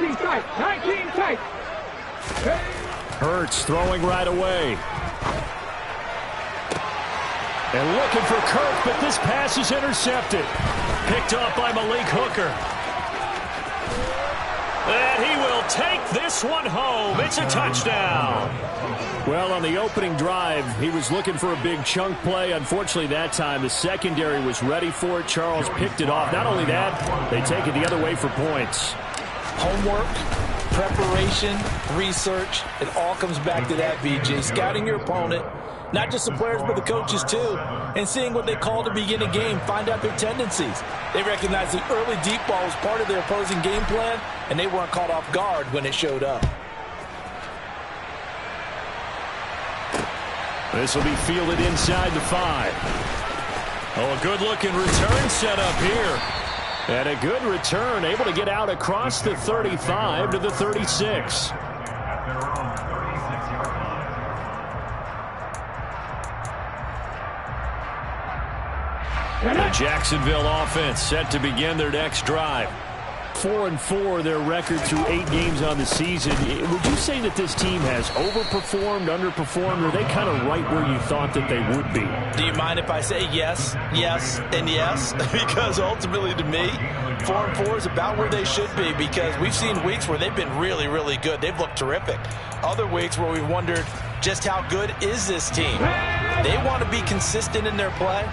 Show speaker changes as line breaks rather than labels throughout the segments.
19 tight. 19 tight.
Hurts throwing right away. And looking for Kirk, but this pass is intercepted. Picked off by Malik Hooker. And he will take this one home. It's a touchdown. Well, on the opening drive, he was looking for a big chunk play. Unfortunately, that time, the secondary was ready for it. Charles picked it off. Not only that, they take it the other way for points.
Homework, preparation, research, it all comes back to that, VJ. Scouting your opponent, not just the players, but the coaches too, and seeing what they call to begin a game, find out their tendencies. They recognize the early deep ball was part of their opposing game plan, and they weren't caught off guard when it showed up.
This will be fielded inside the 5. Oh, a good-looking return set up here. And a good return, able to get out across the 35 to the 36. The Jacksonville offense set to begin their next drive. 4-4 their record through 8 games on the season. Would you say that this team has overperformed, underperformed, or are they kind of right where you thought that they would be?
Do you mind if I say yes, yes, and yes? Because ultimately to me, 4-4 is about where they should be, because we've seen weeks where they've been really, really good. They've looked terrific. Other weeks where we've wondered just how good is this team. They want to be consistent in their play.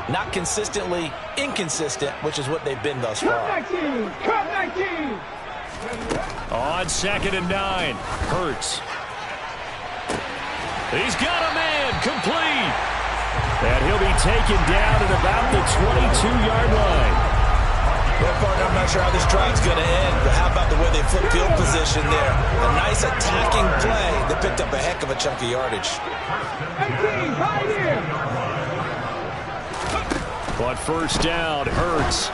Not consistently inconsistent, which is what they've been thus far.
Cut 19.
On 2nd and 9, Hurts. He's got a man, complete. And he'll be taken down at about the 22-yard line.
Well, partner, I'm not sure how this drive's going to end, but how about the way they flip field position there? A nice attacking play that picked up a heck of a chunk of yardage.
18, right here.
On first down, Hurts.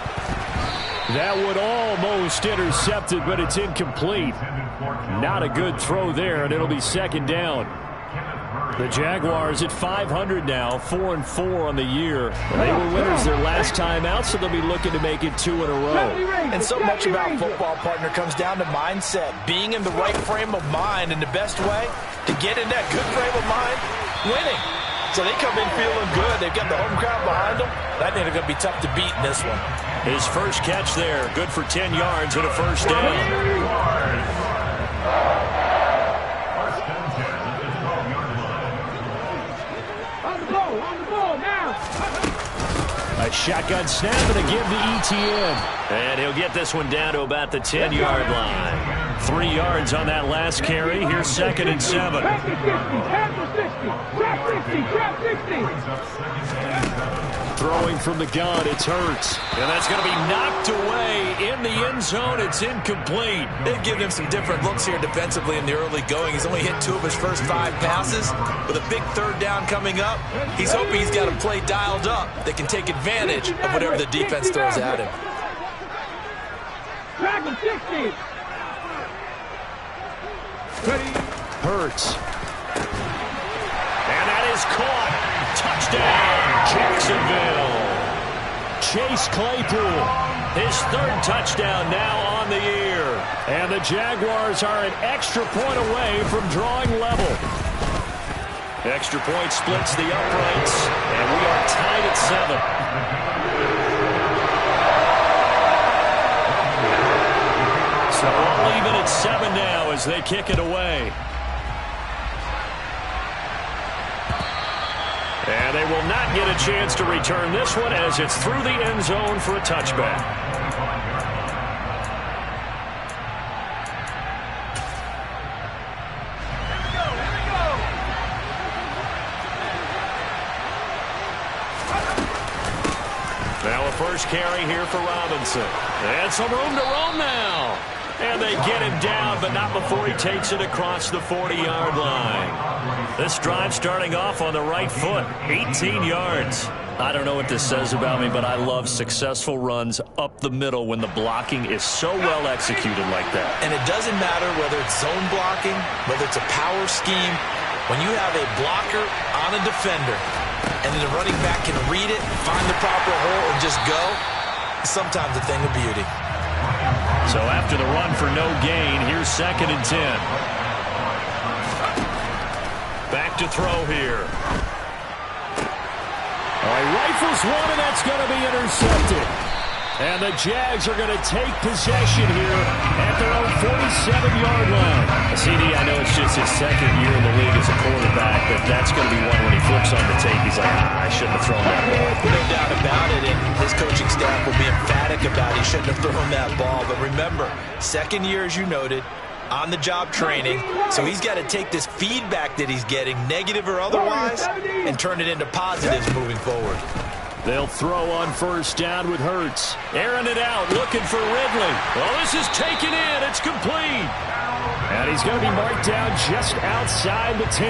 That would almost intercepted, but it's incomplete. Not a good throw there, and it'll be 2nd down. The Jaguars at 500 now, 4-4 on the year. They were winners their last time out, so they'll be looking to make it 2 in a row.
And so much about football, partner, comes down to mindset. Being in the right frame of mind, and the best way to get in that good frame of mind, winning. So they come in feeling good. They've got the home crowd behind them. I think they're going to be tough to beat in this one.
His first catch there, good for 10 yards and a first down.
On the ball now.
A shotgun snap and a give to ETN. And he'll get this one down to about the 10-yard line. 3 yards on that last carry. Here's 2nd and 7.
Back to 60, trap 60.
Throwing from the gun, it's Hurts. And that's going to be knocked away in the end zone. It's incomplete.
They've given him some different looks here defensively in the early going. He's only hit 2 of his first 5 passes. With a big 3rd down coming up, he's hoping he's got a play dialed up that can take advantage of whatever the defense throws at him.
Back to 60.
Hurts. And that is caught. Touchdown, Jacksonville. Chase Claypool, his 3rd touchdown now on the year. And the Jaguars are an extra point away from drawing level. Extra point splits the uprights, and we are tied at 7. So all even at 7 now as they kick it away. And they will not get a chance to return this one as it's through the end zone for a touchback. Now a first carry here for Robinson. And some room to roam now. And they get him down, but not before he takes it across the 40-yard line. This drive starting off on the right foot, 18 yards. I don't know what this says about me, but I love successful runs up the middle when the blocking is so well executed like that.
And it doesn't matter whether it's zone blocking, whether it's a power scheme. When you have a blocker on a defender, and then the running back can read it, find the proper hole, and just go, sometimes a thing of beauty.
So after the run for no gain, here's 2nd and 10. Back to throw here. He rifles one, and that's going to be intercepted. And the Jags are going to take possession here at their own 47-yard line. CD, I know it's just his 2nd year in the league as a quarterback, but that's going to be one when he flips on the tape. He's like, I shouldn't have thrown that ball.
No doubt about it, and his coaching staff will be emphatic about he shouldn't have thrown that ball. But remember, 2nd year, as you noted, on-the-job training, so he's got to take this feedback that he's getting, negative or otherwise, and turn it into positives moving forward.
They'll throw on 1st down with Hurts. Airing it out, looking for Ridley. Well, this is taken in. It's complete. And he's going to be marked down just outside the 10.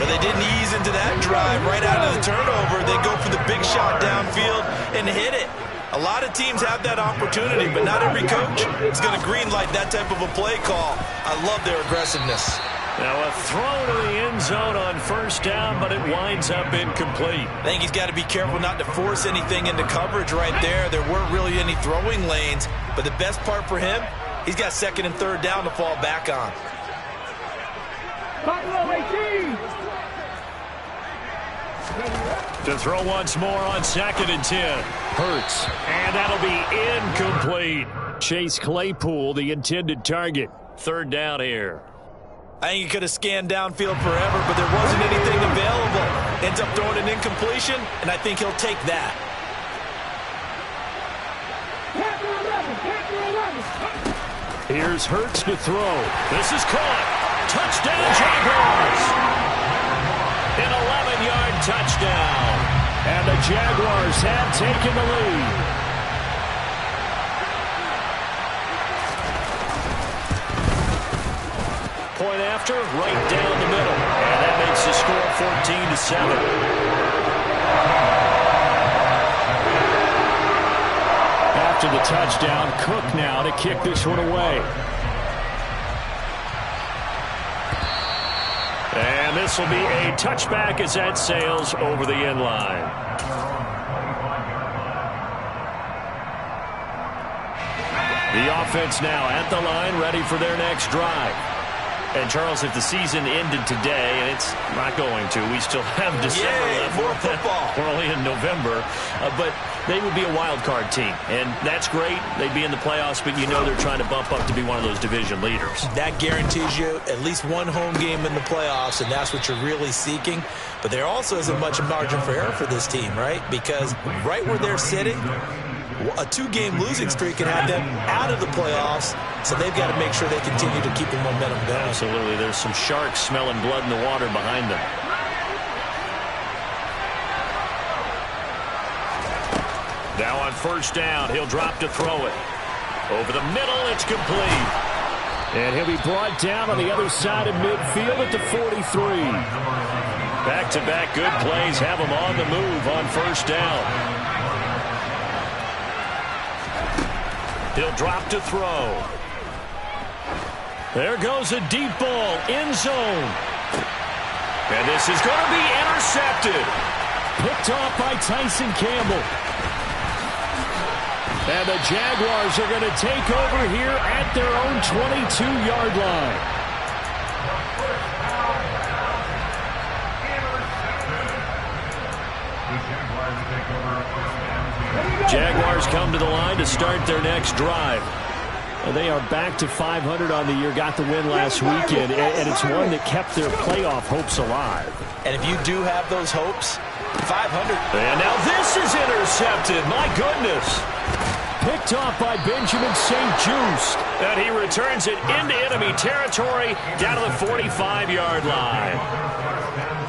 But they didn't ease into that drive right out of the turnover. They go for the big shot downfield and hit it. A lot of teams have that opportunity, but not every coach is going to greenlight that type of a play call. I love their aggressiveness.
Now a throw to the end zone on 1st down, but it winds up incomplete.
I think he's got to be careful not to force anything into coverage right there. There weren't really any throwing lanes, but the best part for him, he's got 2nd and 3rd down to fall back on.
To throw once more on 2nd and 10. Hurts, and that'll be incomplete. Chase Claypool, the intended target. 3rd down here.
I think he could have scanned downfield forever, but there wasn't anything available. Ends up throwing an incompletion, and I think he'll take that.
Here's Hurts to throw. This is caught. Touchdown, Jaguars. An 11-yard touchdown. And the Jaguars have taken the lead. Point after, right down the middle. And that makes the score 14-7. After the touchdown, Cook now to kick this one away. And this will be a touchback as that sails over the end line. The offense now at the line, ready for their next drive. And, Charles, if the season ended today, and it's not going to, we still have December left.
More football.
We're only in November. But they would be a wild card team. And that's great. They'd be in the playoffs, but you know they're trying to bump up to be one of those division leaders.
That guarantees you at least one home game in the playoffs, and that's what you're really seeking. But there also isn't much margin for error for this team, right? Because right where they're sitting, a 2-game losing streak can have them out of the playoffs, so they've got to make sure they continue to keep the momentum going.
Absolutely. There's some sharks smelling blood in the water behind them. Now on 1st down, he'll drop to throw it. Over the middle, it's complete. And he'll be brought down on the other side of midfield at the 43. Back-to-back good plays have him on the move on 1st down. He'll drop to throw. There goes a deep ball, end zone. And this is going to be intercepted. Picked off by Tyson Campbell. And the Jaguars are going to take over here at their own 22-yard line. Jaguars come to the line to start their next drive. They are back to 500 on the year, got the win last weekend, and it's one that kept their playoff hopes alive.
And if you do have those hopes, 500.
And now this is intercepted. My goodness. Picked off by Benjamin St. Just. And he returns it into enemy territory down to the 45-yard line.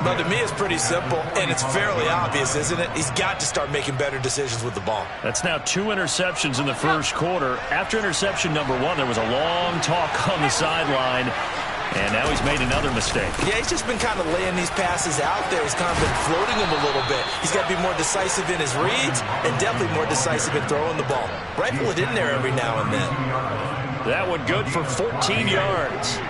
But to me, it's pretty simple, and it's fairly obvious, isn't it? He's got to start making better decisions with the ball.
That's now 2 interceptions in the first quarter. After interception number 1, there was a long talk on the sideline, and now he's made another mistake.
Yeah, he's just been kind of laying these passes out there. He's kind of been floating them a little bit. He's got to be more decisive in his reads and definitely more decisive in throwing the ball. Rifle it in there every now and then.
That one good for 14 yards.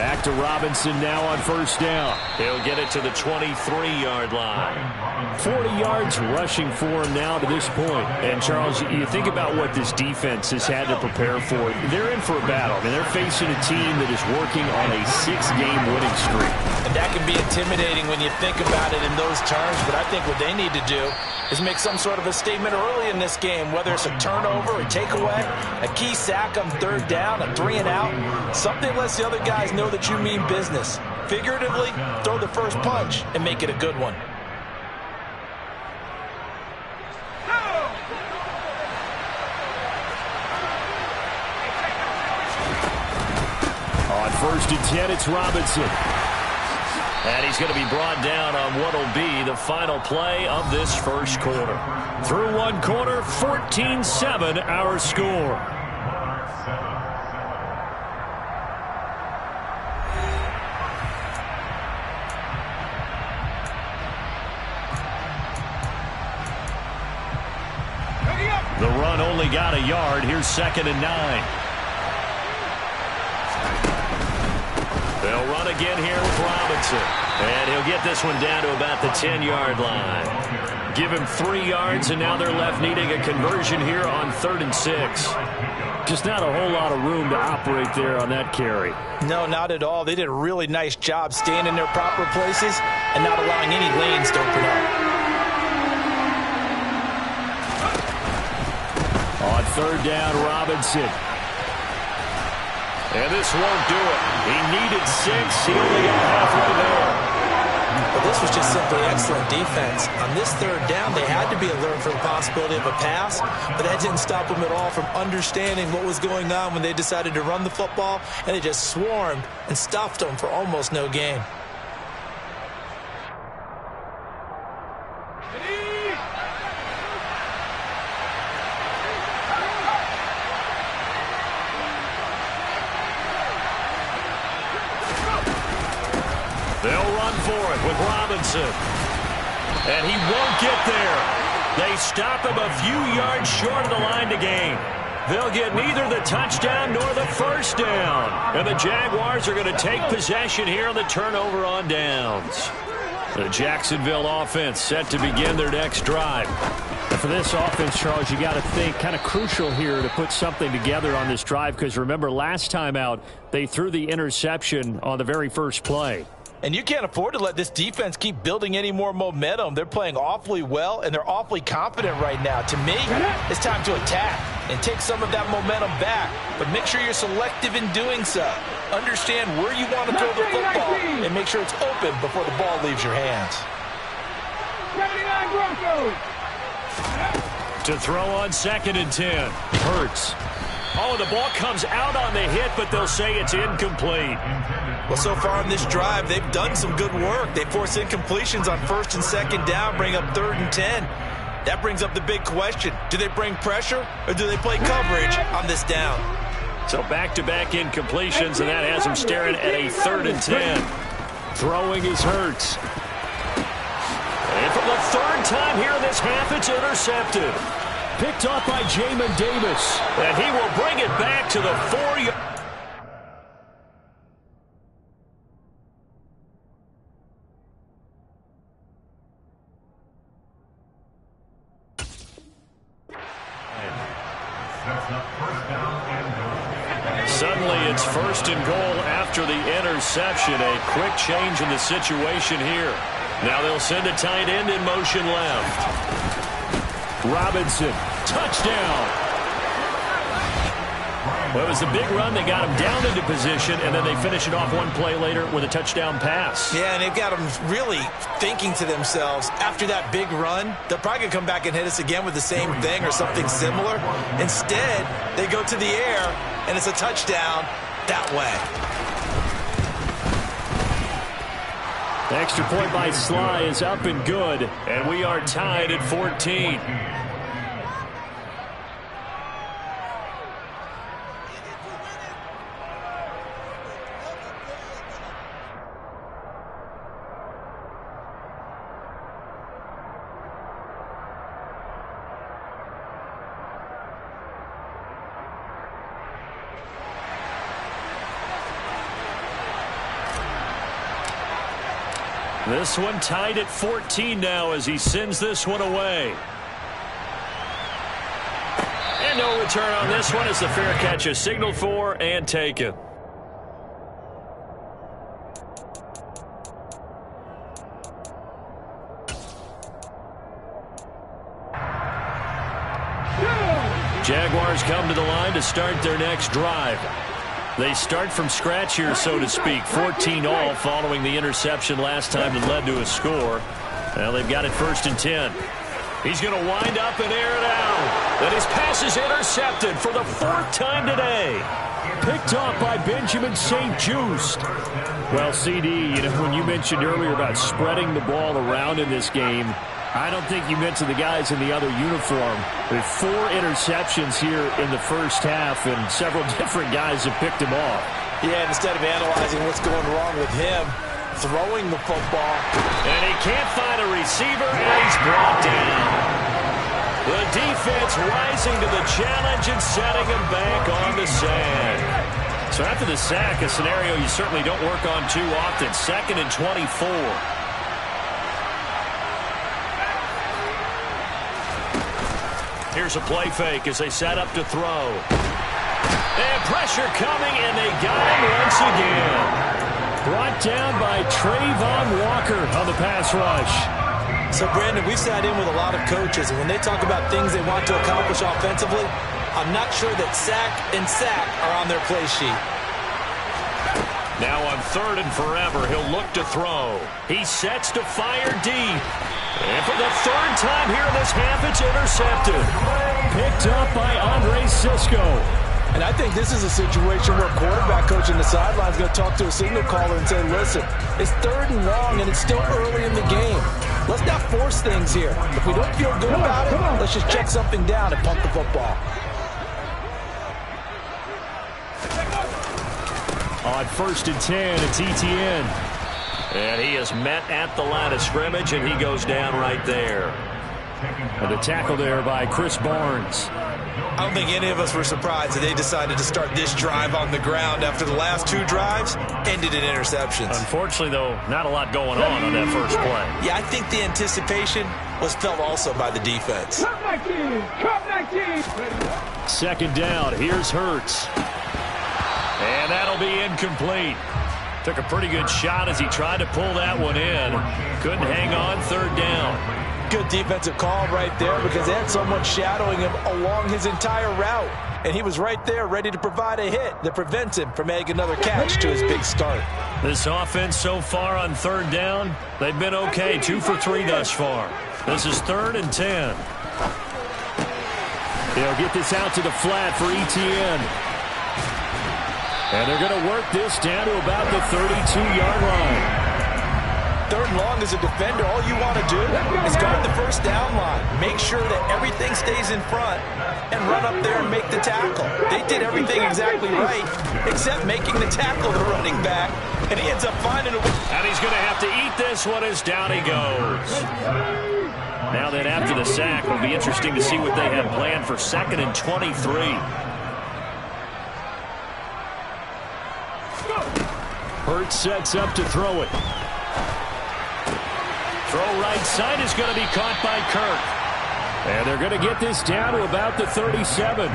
Back to Robinson now on first down. He'll get it to the 23-yard line. 40 yards rushing for him now to this point. And, Charles, you think about what this defense has had to prepare for. They're in for a battle. I mean, they're facing a team that is working on a 6-game winning streak. And that can be intimidating when you think about it in those terms. But I think what they need to do is make some sort of a statement early in this game, whether it's a turnover, a takeaway, a key sack on third down, a 3 and out. Something lets the other guys know that you mean business. Figuratively, throw the first punch and make it a good one. On first and 10, it's Robinson. And he's going to be brought down on what will be the final play of this first quarter. Through one quarter, 14-7 our score. The run only got a yard. Here's 2nd and 9. They'll run again here with Robinson. And he'll get this one down to about the 10-yard line. Give him 3 yards, and now they're left needing a conversion here on 3rd and 6. Just not a whole lot of room to operate there on that carry. No, not at all. They did a really nice job staying in their proper places and not allowing any lanes to open up. On 3rd down, Robinson. And this won't do it. He needed 6. He only got halfway there. Well, this was just simply excellent defense. On this 3rd down, they had to be alert for the possibility of a pass, but that didn't stop them at all from understanding what was going on when they decided to run the football, and they just swarmed and stuffed them for almost no gain. They'll run for it with Robinson. And he won't get there. They stop him a few yards short of the line to gain. They'll get neither the touchdown nor the first down. And the Jaguars are going to take possession here on the turnover on downs. The Jacksonville offense set to begin their next drive. And for this offense, Charles, you got to think kind of crucial here to put something together on this drive, because remember last time out they threw the interception on the very first play. And you can't afford to let this defense keep building any more momentum. They're playing awfully well, and they're awfully confident right now. To me, it's time to attack and take some of that momentum back. But make sure you're selective in doing so. Understand where you want to throw the football and make sure it's open before the ball leaves your hands.
79 Broncos.
To throw on 2nd and 10. Hurts. Oh, the ball comes out on the hit, but they'll say it's incomplete. Well, so far in this drive, they've done some good work. They force incompletions on 1st and 2nd down, bring up 3rd and 10. That brings up the big question. Do they bring pressure, or do they play coverage on this down? So back-to-back incompletions, and that has them staring at a 3rd and 10. Throwing is Hurts. And for the 3rd time here in this half, it's intercepted. Picked off by Jamin Davis. And he will bring it back to the 4-yard. Suddenly it's 1st and goal after the interception. A quick change in the situation here. Now they'll send a tight end in motion left. Robinson, touchdown. Well, it was a big run. They got him down into position, and then they finish it off one play later with a touchdown pass. Yeah, and they've got them really thinking to themselves, after that big run, they're probably going to come back and hit us again with the same thing or something similar. Instead, they go to the air, and it's a touchdown that way. The extra point by Sly is up and good, and we are tied at 14. This one tied at 14 now as he sends this one away. And no return on this one as the fair catch is signaled for and taken. Jaguars come to the line to start their next drive. They start from scratch here, so to speak. 14 all following the interception last time that led to a score. Now they've got it 1st and 10. He's going to wind up and air it out. And his pass is intercepted for the 4th time today. Picked off by Benjamin St. Just. Well, CD, when you mentioned earlier about spreading the ball around in this game, I don't think you mentioned the guys in the other uniform. With 4 interceptions here in the first half, and several different guys have picked him off.
Yeah, instead of analyzing what's going wrong with him, throwing the football.
And he can't find a receiver, and he's brought down. The defense rising to the challenge and setting him back on the sand. So after the sack, a scenario you certainly don't work on too often. 2nd and 24. Here's a play fake as they set up to throw. And pressure coming, and they got him once again. Brought down by Trayvon Walker on the pass rush.
So, Brandon, we've sat in with a lot of coaches, and when they talk about things they want to accomplish offensively, I'm not sure that sack and sack are on their play sheet.
Now on 3rd and forever, he'll look to throw. He sets to fire deep. And for the 3rd time here in this half, it's intercepted. Picked up by Andre Sisco.
And I think this is a situation where a quarterback coach in the sideline is going to talk to a signal caller and say, listen, it's 3rd and long, and it's still early in the game. Let's not force things here. If we don't feel good about it, let's just check something down and punt the football.
On 1st and 10, it's ETN. And he is met at the line of scrimmage, and he goes down right there. And the tackle there by Chris Barnes.
I don't think any of us were surprised that they decided to start this drive on the ground after the last 2 drives ended in interceptions.
Unfortunately, though, not a lot going on that first play.
Yeah, I think the anticipation was felt also by the defense.
2nd down. Here's Hurts. And that'll be incomplete. Took a pretty good shot as he tried to pull that one in. Couldn't hang on 3rd down.
Good defensive call right there because they had someone shadowing him along his entire route. And he was right there ready to provide a hit that prevents him from making another catch to his big start.
This offense so far on 3rd down, they've been okay. 2 for 3 thus far. This is 3rd and 10. They'll get this out to the flat for ETN. And they're going to work this down to about the 32-yard line.
3rd and long as a defender, all you want to do is guard the 1st down line. Make sure that everything stays in front and run up there and make the tackle. They did everything exactly right except making the tackle the running back, and he ends up finding a way.
And he's going to have to eat this one as down he goes. Now then, after the sack, it'll be interesting to see what they have planned for 2nd and 23. Hurts sets up to throw it. Throw right side is going to be caught by Kirk. And they're going to get this down to about the 37.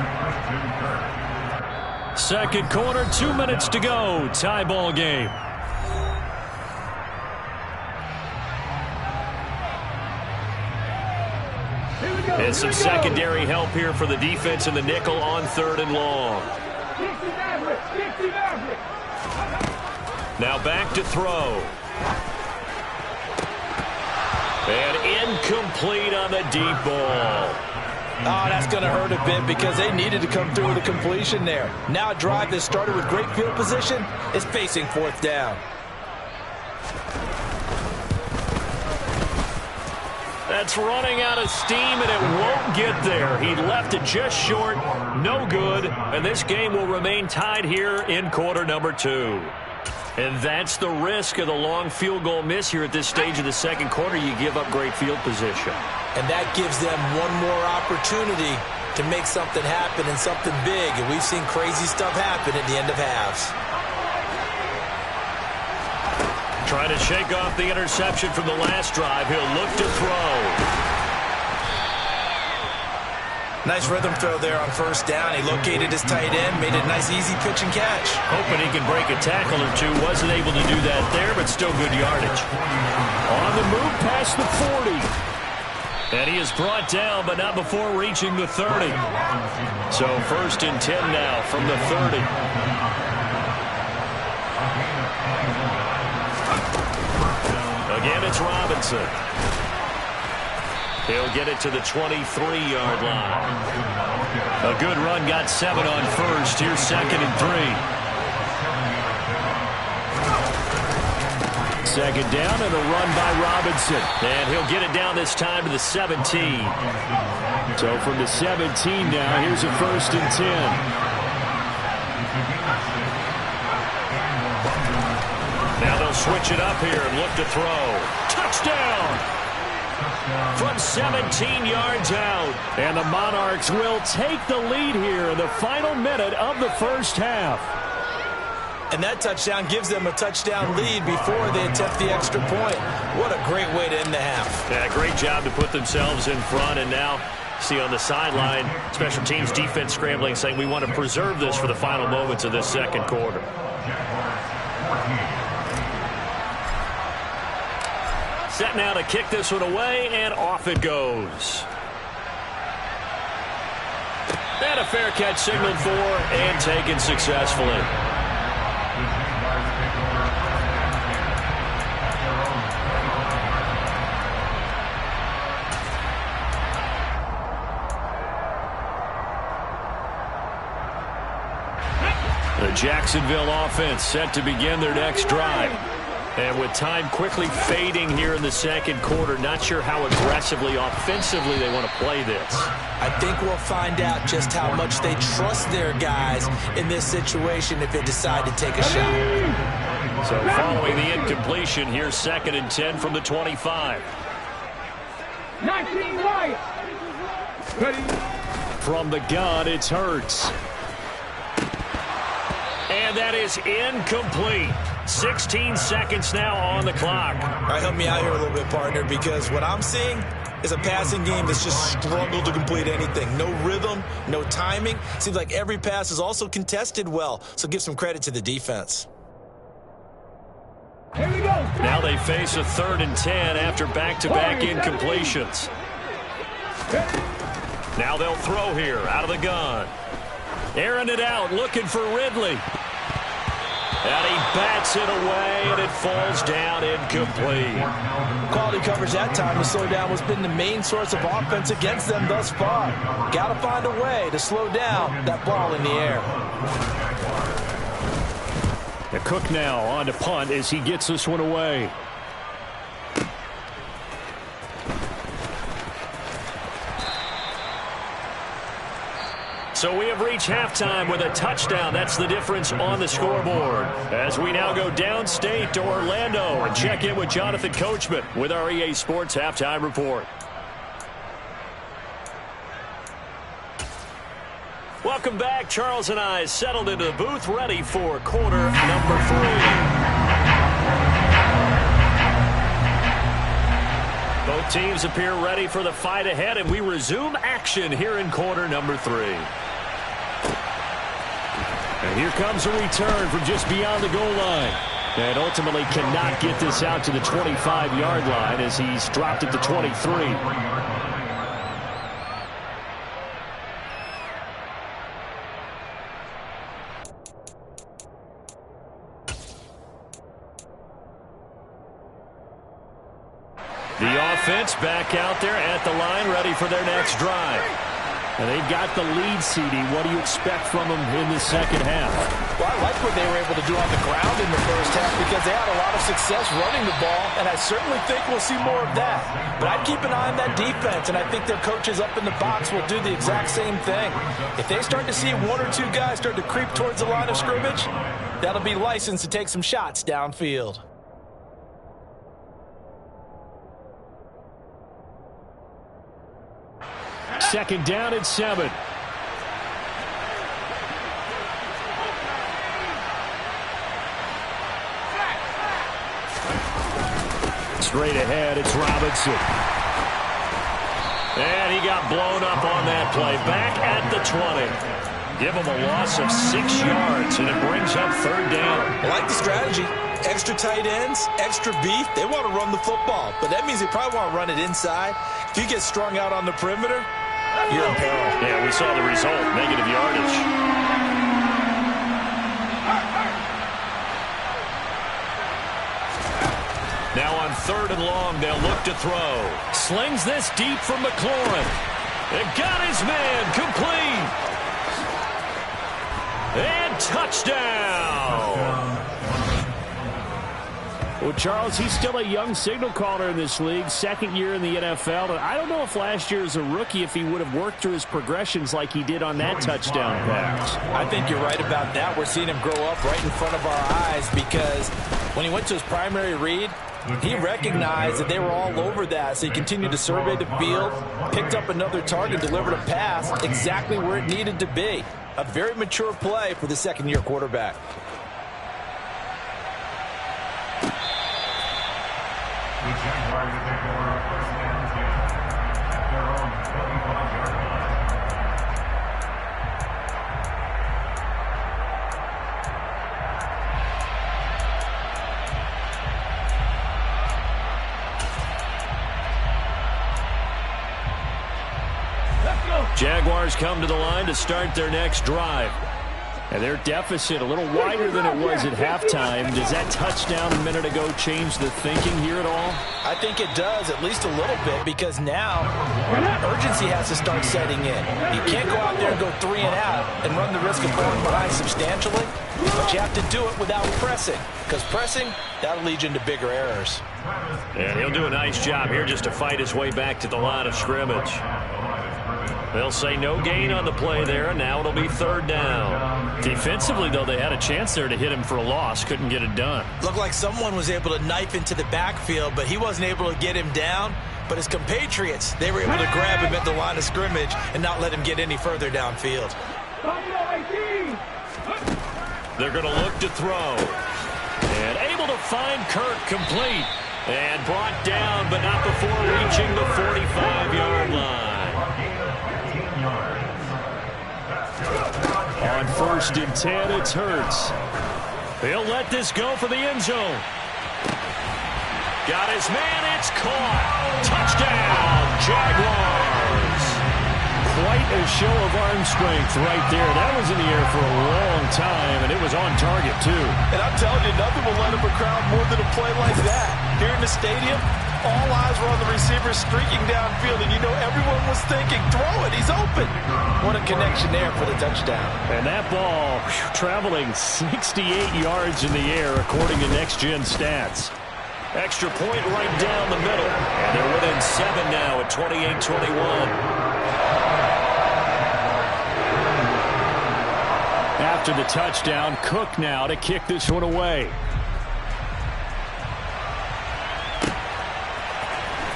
2nd quarter, 2 minutes to go. Tie ball game. And some secondary help here for the defense in the nickel on 3rd and long. Now back to throw. And incomplete on the deep ball.
Oh, that's going to hurt a bit because they needed to come through with a completion there. Now a drive that started with great field position is facing 4th down.
That's running out of steam, and it won't get there. He left it just short. No good. And this game will remain tied here in quarter number 2. And that's the risk of the long field goal miss here at this stage of the 2nd quarter. You give up great field position.
And that gives them one more opportunity to make something happen and something big. And we've seen crazy stuff happen at the end of halves.
Trying to shake off the interception from the last drive. He'll look to throw.
Nice rhythm throw there on first down. He located his tight end, made it a nice easy pitch and catch.
Hoping he can break a tackle or two. Wasn't able to do that there, but still good yardage. On the move past the 40. And he is brought down, but not before reaching the 30. So 1st and 10 now from the 30. Again, it's Robinson. He'll get it to the 23-yard line. A good run, got 7 on first. Here's 2nd and 3. Second down and a run by Robinson. And he'll get it down this time to the 17. So from the 17 now, here's a 1st and 10. Now they'll switch it up here and look to throw. Touchdown! From 17 yards out. And the Monarchs will take the lead here in the final minute of the first half.
And that touchdown gives them a touchdown lead before they attempt the extra point. What a great way to end the half.
Yeah, great job to put themselves in front. And now, see on the sideline, special teams defense scrambling, saying we want to preserve this for the final moments of this second quarter. Set now to kick this one away, and off it goes. And a fair catch signaled for and taken successfully. The Jacksonville offense set to begin their next drive. And with time quickly fading here in the second quarter, not sure how aggressively, offensively they want to play this.
I think we'll find out just how much they trust their guys in this situation if they decide to take a shot.
So following the incompletion, here's 2nd and 10 from the 25.
19 right.
From the gun, it's Hurts. And that is incomplete. 16 seconds now on the clock.
All right, help me out here a little bit, partner, because what I'm seeing is a passing game that's just struggled to complete anything. No rhythm, no timing. Seems like every pass is also contested well, so give some credit to the defense.
Here we go.
Now they face a 3rd and 10 after back-to-back incompletions. Now they'll throw here out of the gun. Airing it out, looking for Ridley. And he bats it away, and it falls down incomplete.
Quality coverage that time to slow down has been the main source of offense against them thus far. Got to find a way to slow down that ball in the air.
The Cook now on to punt as he gets this one away. So we have reached halftime with a touchdown. That's the difference on the scoreboard. As we now go downstate to Orlando and check in with Jonathan Coachman with our EA Sports Halftime Report. Welcome back. Charles and I settled into the booth, ready for quarter number 3. Both teams appear ready for the fight ahead, and we resume action here in quarter number 3. And here comes a return from just beyond the goal line. And ultimately cannot get this out to the 25-yard line as he's dropped at the 23. The offense back out there at the line, ready for their next drive. And they've got the lead, CD. What do you expect from them in the second half?
Well, I like what they were able to do on the ground in the first half because they had a lot of success running the ball, and I certainly think we'll see more of that. But I'd keep an eye on that defense, and I think their coaches up in the box will do the exact same thing. If they start to see one or two guys start to creep towards the line of scrimmage, that'll be licensed to take some shots downfield.
Second down at 7. straight ahead. It's Robinson. And he got blown up on that play. Back at the 20. Give him a loss of 6 yards, and it brings up third down.
I like the strategy. Extra tight ends, extra beef. They want to run the football, but that means they probably want to run it inside. If you get strung out on the perimeter, you're in peril.
Yeah, we saw the result, negative yardage. Now on 3rd and long, they'll look to throw. Slings this deep from McLaurin. It got his man complete. And touchdown.
Well, Charles, he's still a young signal caller in this league, second year in the NFL. And I don't know if last year as a rookie, if he would have worked through his progressions like he did on that touchdown pass.
I think you're right about that. We're seeing him grow up right in front of our eyes because when he went to his primary read, he recognized that they were all over that, so he continued to survey the field, picked up another target, delivered a pass exactly where it needed to be. A very mature play for the second-year quarterback.
Jaguars come to the line to start their next drive.
And their deficit a little wider than it was at halftime. Does that touchdown a minute ago change the thinking here at all?
I think it does, at least a little bit, because now urgency has to start setting in. You can't go out there and go 3 and out and run the risk of falling behind substantially, but you have to do it without pressing, because pressing, that'll lead you into bigger errors.
And he'll do a nice job here just to fight his way back to the line of scrimmage. They'll say no gain on the play there, and now it'll be 3rd down.
Defensively, though, they had a chance there to hit him for a loss. Couldn't get it done.
Looked like someone was able to knife into the backfield, but he wasn't able to get him down. But his compatriots, they were able to grab him at the line of scrimmage and not let him get any further downfield.
They're going to look to throw. And able to find Kirk complete. And brought down, but not before reaching the 45-yard line.
On 1st and 10, it's Hurts.
He'll let this go for the end zone. Got his man, it's caught. Touchdown, Jaguars.
Quite a show of arm strength right there. That was in the air for a long time, and it was on target, too.
And I'm telling you, nothing will light up a crowd more than a play like that. Here in the stadium, all eyes were on the receiver streaking downfield, and you know everyone was thinking, throw it, he's open. What a connection there for the touchdown.
And that ball traveling 68 yards in the air, according to Next Gen Stats.
Extra point right down the middle. And they're within 7 now at 28-21.
After the touchdown, Cook now to kick this one away.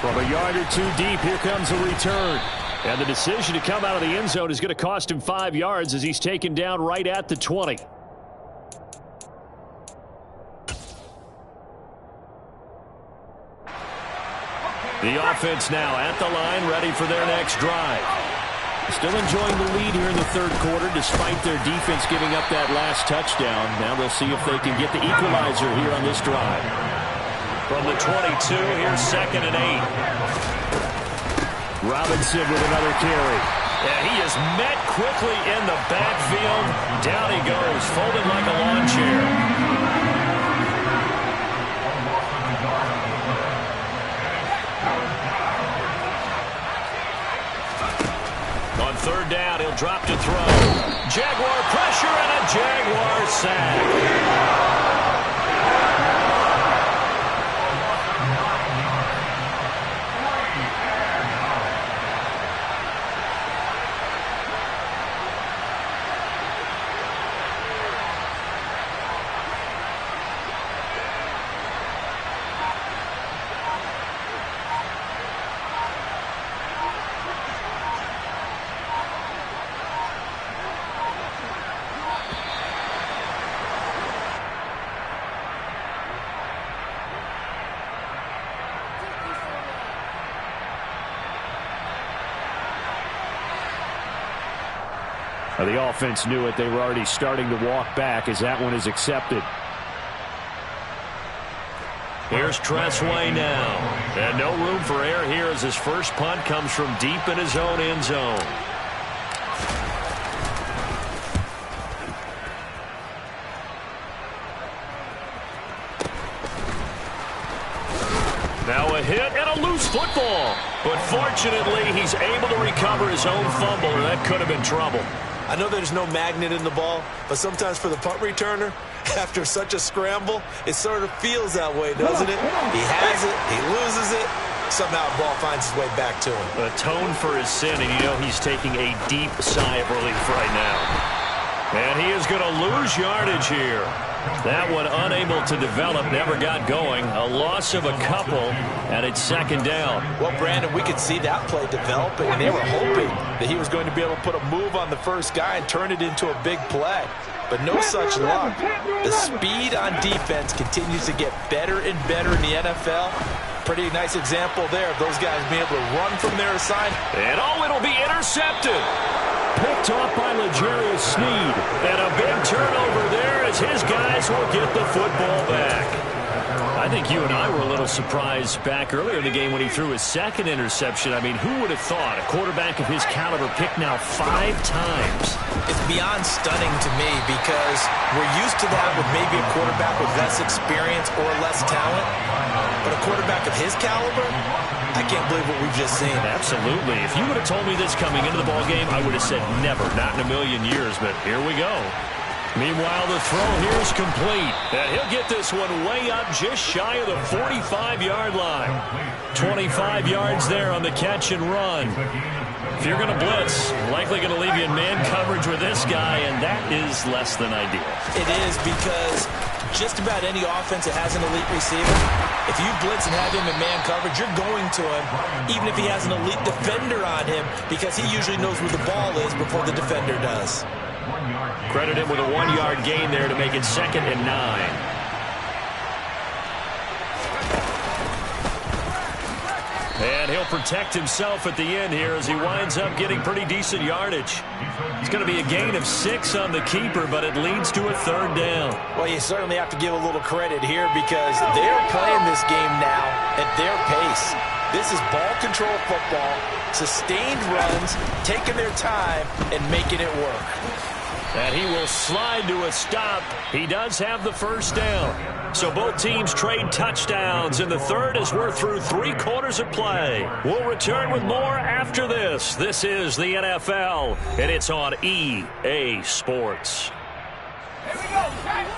From a yard or 2 deep, here comes a return. And the decision to come out of the end zone is going to cost him 5 yards as he's taken down right at the 20.
The offense now at the line, ready for their next drive.
Still enjoying the lead here in the 3rd quarter, despite their defense giving up that last touchdown. Now they'll see if they can get the equalizer here on this drive.
From the 22, here's 2nd and 8.
Robinson with another carry.
And he is met quickly in the backfield. Down he goes, folded like a lawn chair. On 3rd down, he'll drop to throw. Jaguar pressure and a Jaguar sack.
The offense knew it. They were already starting to walk back as that one is accepted.
Here's Tressway now. And no room for error here as his first punt comes from deep in his own end zone. Now a hit and a loose football. But fortunately, he's able to recover his own fumble, or that could have been trouble.
I know there's no magnet in the ball, but sometimes for the punt returner, after such a scramble, it sort of feels that way, doesn't it? He has it, he loses it, somehow the ball finds its way back to him.
Atone for his sin, and you know he's taking a deep sigh of relief right now. And he is going to lose yardage here. That one unable to develop, never got going. A loss of a couple, and it's second down.
Well, Brandon, we could see that play developing, and they were hoping that he was going to be able to put a move on the first guy and turn it into a big play. But no such luck. The speed on defense continues to get better and better in the NFL. Pretty nice example there of those guys being able to run from their assignment.
And it'll be intercepted.
Picked off by L'Jarius Sneed.
And a big turnover there as his guys will get the football back.
I think you and I were a little surprised back earlier in the game when he threw his second interception. I mean, who would have thought a quarterback of his caliber picked now 5 times?
It's beyond stunning to me because we're used to that with maybe a quarterback with less experience or less talent. But a quarterback of his caliber, I can't believe what we've just seen.
Absolutely. If you would have told me this coming into the ballgame, I would have said never, not in a million years, but here we go. Meanwhile, the throw here is complete. And he'll get this one way up just shy of the 45-yard line. 25 yards there on the catch and run. If you're going to blitz, likely going to leave you in man coverage with this guy, and that is less than ideal.
It is because just about any offense that has an elite receiver, if you blitz and have him in man coverage, you're going to him, even if he has an elite defender on him, because he usually knows where the ball is before the defender does.
Credit him with a 1-yard gain there to make it 2nd and 9. And he'll protect himself at the end here as he winds up getting pretty decent yardage. It's going to be a gain of 6 on the keeper, but it leads to a 3rd down.
Well, you certainly have to give a little credit here because they're playing this game now at their pace. This is ball control football, sustained runs, taking their time, and making it work.
And he will slide to a stop. He does have the 1st down. So both teams trade touchdowns, and the 3rd as we're through 3 quarters of play. We'll return with more after this. This is the NFL, and it's on EA Sports.
Here we go, guys.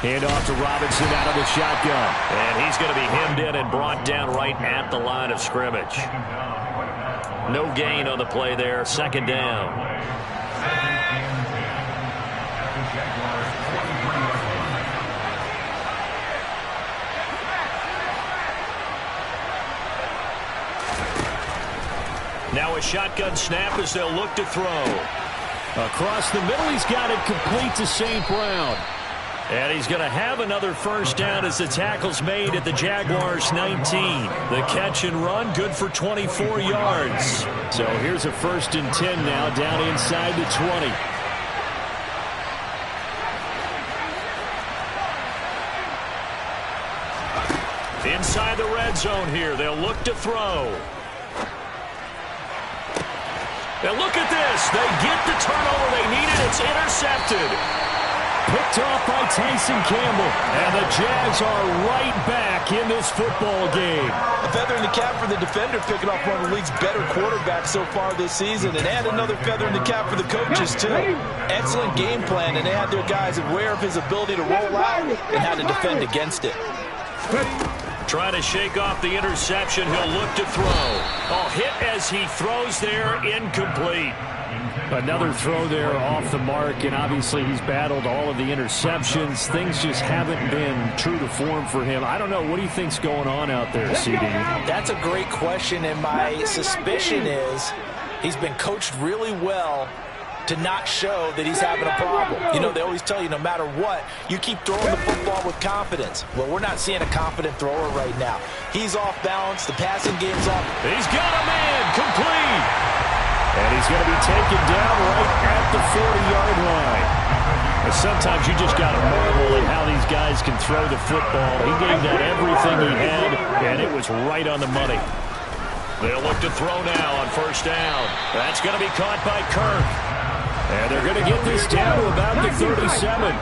Hand off to Robinson out of the shotgun.
And he's going to be hemmed in and brought down right at the line of scrimmage. No gain on the play there. 2nd down. Now a shotgun snap as they'll look to throw.
Across the middle, he's got it complete to St. Brown.
And he's going to have another 1st down as the tackle's made at the Jaguars' 19. The catch and run, good for 24 yards.
So here's a 1st and 10 now, down inside the 20.
Inside the red zone here, they'll look to throw. Now look at this. They get the turnover they needed. It's intercepted.
Picked off by Tyson Campbell. And the Jags are right back in this football game.
A feather in the cap for the defender, picking off one of the league's better quarterbacks so far this season. And add another feather in the cap for the coaches, too. Excellent game plan, and they had their guys aware of his ability to roll out and how to defend against it.
Trying to shake off the interception. He'll look to throw. Oh, hit as he throws there, incomplete.
Another throw there off the mark, and obviously he's battled all of the interceptions. Things just haven't been true to form for him. I don't know. What do you think's going on out there, CD?
That's a great question, and my suspicion is he's been coached really well to not show that he's having a problem. You know, they always tell you no matter what, you keep throwing the football with confidence. Well, we're not seeing a confident thrower right now. He's off balance. The passing game's off.
He's got a man complete. And he's going to be taken down right at the 40-yard line. And sometimes you just got to marvel at how these guys can throw the football. He gave that everything he had, and it was right on the money. They'll look to throw now on first down. That's going to be caught by Kirk. And they're going to get this down to about the 37.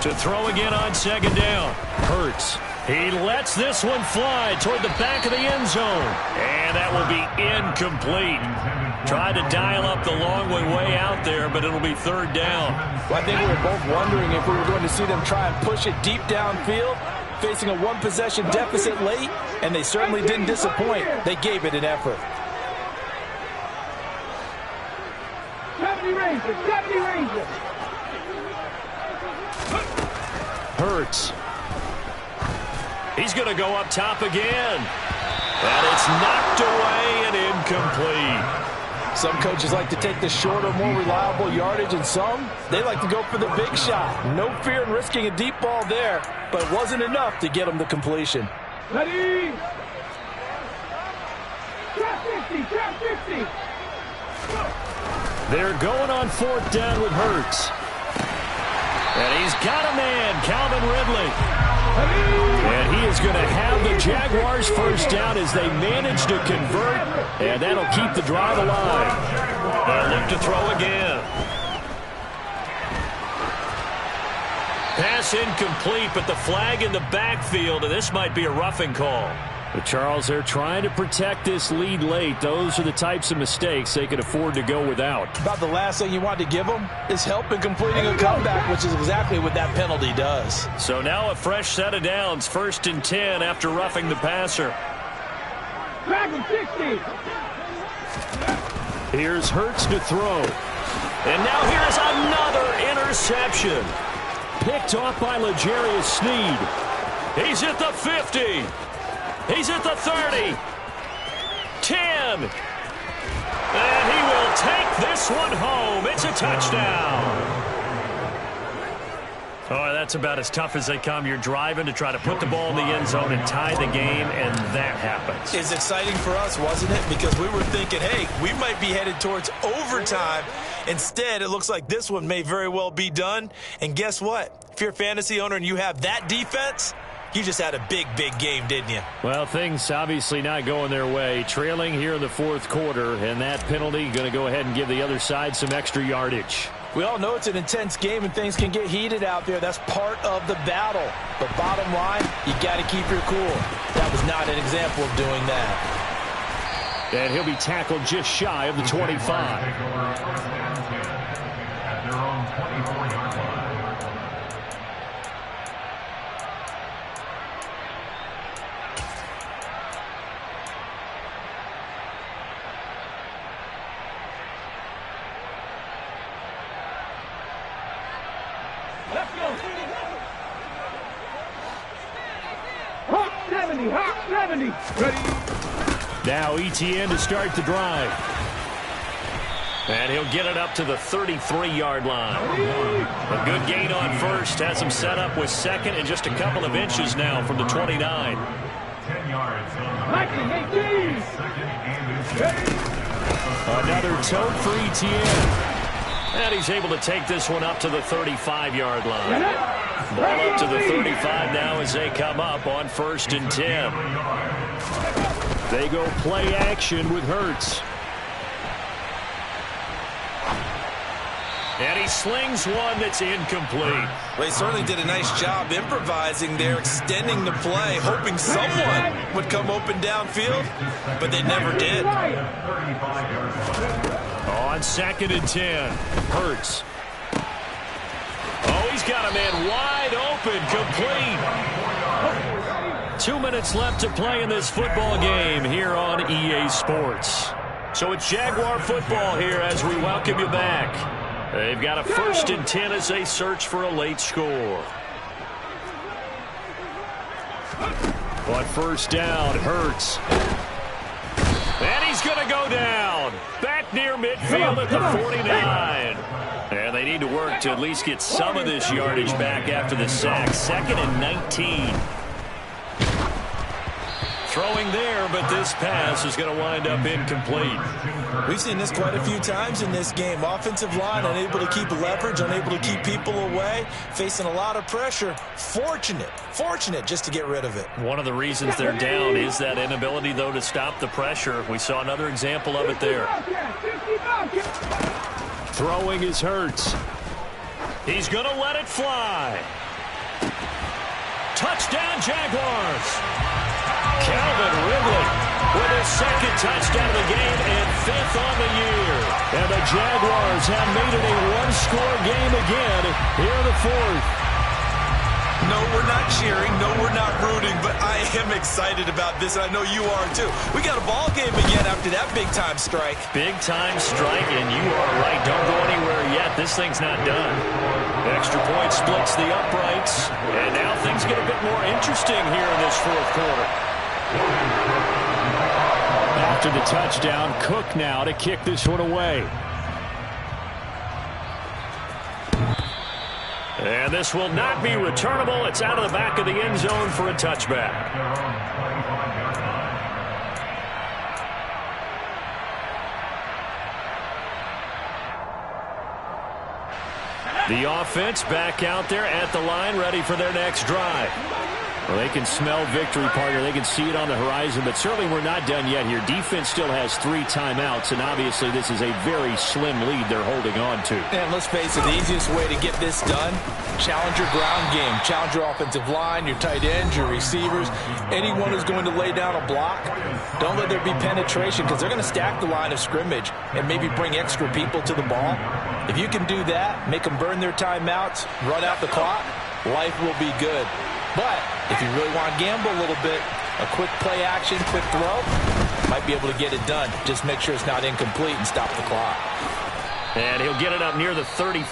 To throw again on second down. Hurts. He lets this one fly toward the back of the end zone. And that will be incomplete. Tried to dial up the long way out there, but it'll be third down.
Well, I think we were both wondering if we were going to see them try and push it deep downfield, facing a one-possession deficit late, and they certainly didn't disappoint. They gave it an effort.
70 Rangers, 70 Rangers.
Hurts. He's going to go up top again. And it's knocked away and incomplete.
Some coaches like to take the shorter, more reliable yardage, and some, they like to go for the big shot. No fear in risking a deep ball there, but it wasn't enough to get them the completion.
Ready? Trap 50, trap 50.
They're going on fourth down with Hurts. And he's got a man, Calvin Ridley. And he is going to have the Jaguars first down as they manage to convert, and that'll keep the drive alive. They'll look to throw again. Pass incomplete, but the flag in the backfield, and this might be a roughing call. But Charles, they're trying to protect this lead late. Those are the types of mistakes they could afford to go without.
About the last thing you want to give them is help in completing a comeback, which is exactly what that penalty does.
So now a fresh set of downs, 1st and 10 after roughing the passer.
Dragon 60.
Here's Hurts to throw. And now here's another interception. Picked off by L'Jarius Sneed. He's at the 50. He's at the 30. 10. And he will take this one home. It's a touchdown. Oh, that's about as tough as they come. You're driving to try to put the ball in the end zone and tie the game, and that happens.
It's exciting for us, wasn't it? Because we were thinking, hey, we might be headed towards overtime. Instead, it looks like this one may very well be done. And guess what? If you're a fantasy owner and you have that defense, you just had a big, big game, didn't you?
Well, things obviously not going their way. Trailing here in the fourth quarter, and that penalty going to go ahead and give the other side some extra yardage.
We all know it's an intense game and things can get heated out there. That's part of the battle. But bottom line, you got to keep your cool. That was not an example of doing that.
And he'll be tackled just shy of the 25.
Let's go. Hawk 70, Hawk 70. Ready?
Now ETN to start the drive. And he'll get it up to the 33-yard line. A good gain on first. Has him set up with second and just a couple of inches now from the 29.
10 yards. 19, 18.
Another tote for ETN. And he's able to take this one up to the 35-yard line. Ball up to the 35 now as they come up on 1st and 10. They go play action with Hurts. And he slings one that's incomplete.
Well, he certainly did a nice job improvising there, extending the play, hoping someone would come open downfield, but they never did.
On 2nd and 10, Hurts. Oh, he's got a man wide open, complete. 2 minutes left to play in this football game here on EA Sports. So it's Jaguar football here as we welcome you back. They've got a 1st and 10 as they search for a late score.
But first down hurts. And he's going to go down. Back near midfield at the 49. And they need to work to at least get some of this yardage back after the sack. 2nd and 19. Throwing there, but this pass is going to wind up incomplete.
We've seen this quite a few times in this game. Offensive line unable to keep leverage, unable to keep people away, facing a lot of pressure. Fortunate just to get rid of it.
One of the reasons they're down is that inability, though, to stop the pressure. We saw another example of it there. Throwing is Hurts. He's going to let it fly. Touchdown, Jaguars. Calvin Ridley with his 2nd touchdown of the game and 5th on the year. And the Jaguars have made it a one-score game again here in the 4th.
No, we're not cheering. No, we're not rooting. But I am excited about this, and I know you are too. We got a ball game again after that big-time strike.
Big-time strike, and you are right. Don't go anywhere yet. This thing's not done. Extra point splits the uprights. And now things get a bit more interesting here in this 4th quarter. After the touchdown, Cook now to kick this one away. And this will not be returnable. It's out of the back of the end zone for a touchback. The offense back out there at the line, ready for their next drive. Well, they can smell victory, partner. They can see it on the horizon, but certainly we're not done yet here. Defense still has 3 timeouts, and obviously this is a very slim lead they're holding on to.
And let's face it, the easiest way to get this done, challenge your ground game. Challenge your offensive line, your tight ends, your receivers, anyone who's going to lay down a block. Don't let there be penetration because they're going to stack the line of scrimmage and maybe bring extra people to the ball. If you can do that, make them burn their timeouts, run out the clock, life will be good. But if you really want to gamble a little bit, a quick play action, quick throw, might be able to get it done. Just make sure it's not incomplete and stop the clock.
And he'll get it up near the 35,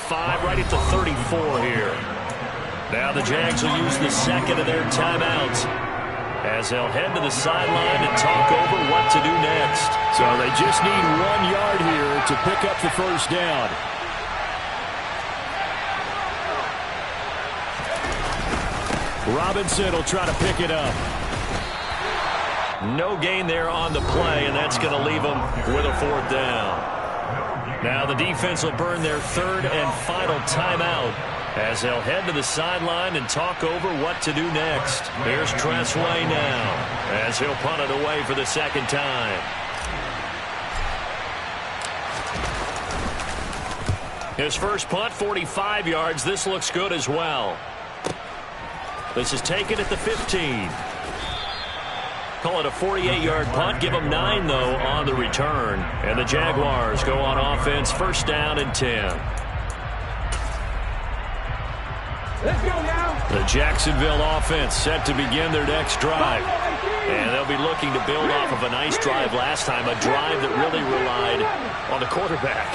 right at the 34 here. Now the Jags will use the 2nd of their timeouts as they'll head to the sideline and talk over what to do next. So they just need 1 yard here to pick up the first down. Robinson will try to pick it up. No gain there on the play, and that's going to leave them with a 4th down. Now the defense will burn their 3rd and final timeout as they'll head to the sideline and talk over what to do next. Here's Tressway now as he'll punt it away for the 2nd time. His first punt, 45 yards. This looks good as well. This is taken at the 15. Call it a 48-yard punt. Give them 9, though, on the return. And the Jaguars go on offense, 1st down and 10.
Let's go now.
The Jacksonville offense set to begin their next drive. And they'll be looking to build off of a nice drive last time, a drive that really relied on the quarterback.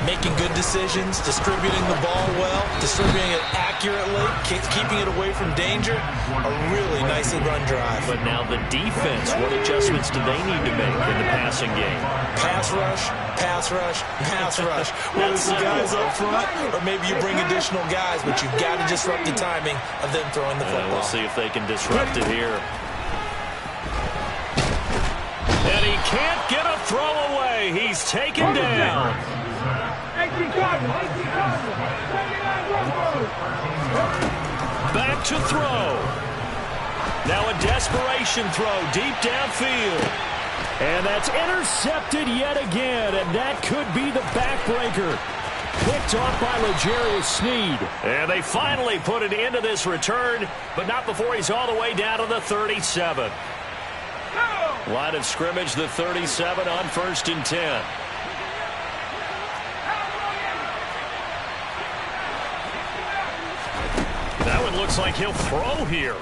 Making good decisions, distributing the ball well, distributing it accurately, keeping it away from danger. A really nicely run drive.
But now the defense, what adjustments do they need to make in the passing game?
Pass rush, pass rush, pass rush. Whether it's the guys up front or maybe you bring additional guys, but you've got to disrupt the timing of them throwing the football.
We'll see if they can disrupt it here. And he can't get a throw away. He's taken down. Back to throw. Now a desperation throw deep downfield. And that's intercepted yet again, and that could be the backbreaker. Picked off by L'Jarius Sneed. And they finally put it into this return, but not before he's all the way down to the 37. Line of scrimmage, the 37 on 1st and 10. That one looks like he'll throw here.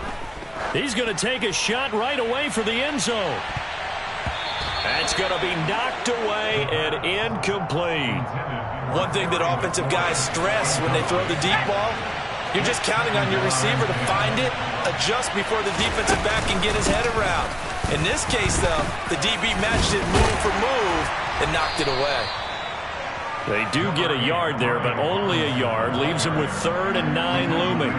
He's going to take a shot right away for the end zone. That's going to be knocked away and incomplete.
One thing that offensive guys stress when they throw the deep ball, You're just counting on your receiver to find it, adjust before the defensive back can get his head around. In this case, though, the DB matched it move for move and knocked it away.
They do get a yard there, but only a yard. Leaves them with 3rd and 9 looming.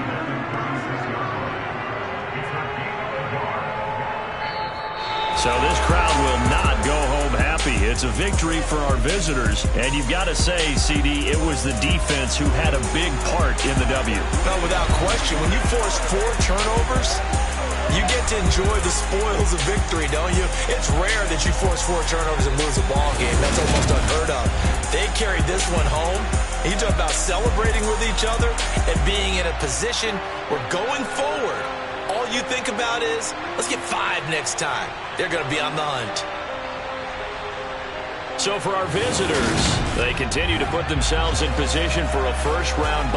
So this crowd will not go home happy. It's a victory for our visitors. And you've got to say, CD, it was the defense who had a big part in the W.
No, without question. When you force 4 turnovers, you get to enjoy the spoils of victory, don't you? It's rare that you force 4 turnovers and lose a ball game. That's almost unheard of. They carried this one home. You talk about celebrating with each other and being in a position where going forward, all you think about is, let's get 5 next time. They're going to be on the hunt.
So for our visitors, they continue to put themselves in position for a first-round bye.